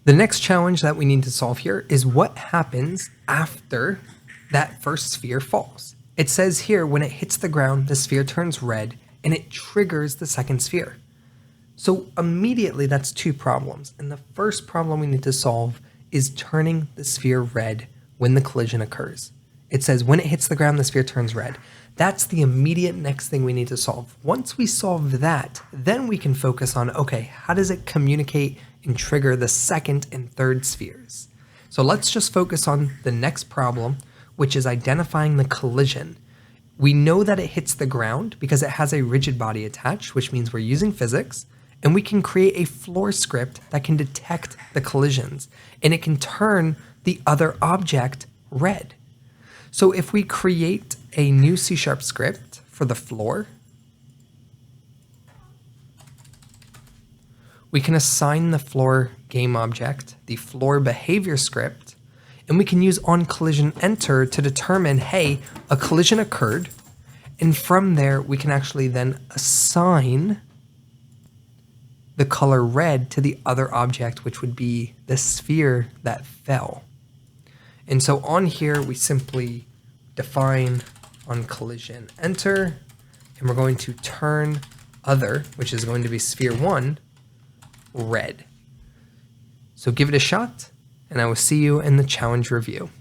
The next challenge that we need to solve here is what happens after that first sphere falls. It says here when it hits the ground, the sphere turns red and it triggers the second sphere. So immediately that's two problems. And the first problem we need to solve is turning the sphere red when the collision occurs. It says when it hits the ground, the sphere turns red. That's the immediate next thing we need to solve. Once we solve that, then we can focus on, okay, how does it communicate and trigger the second and third spheres? So let's just focus on the next problem, which is identifying the collision. We know that it hits the ground because it has a rigid body attached, which means we're using physics, and we can create a floor script that can detect the collisions, and it can turn the other object red. So if we create a new C# script for the floor, we can assign the floor game object the floor behavior script, and we can use onCollisionEnter to determine, hey, a collision occurred, and from there we can actually then assign the color red to the other object, which would be the sphere that fell. And so on here, we simply define onCollisionEnter, and we're going to turn other, which is going to be sphere 1, red. So give it a shot, and I will see you in the challenge review.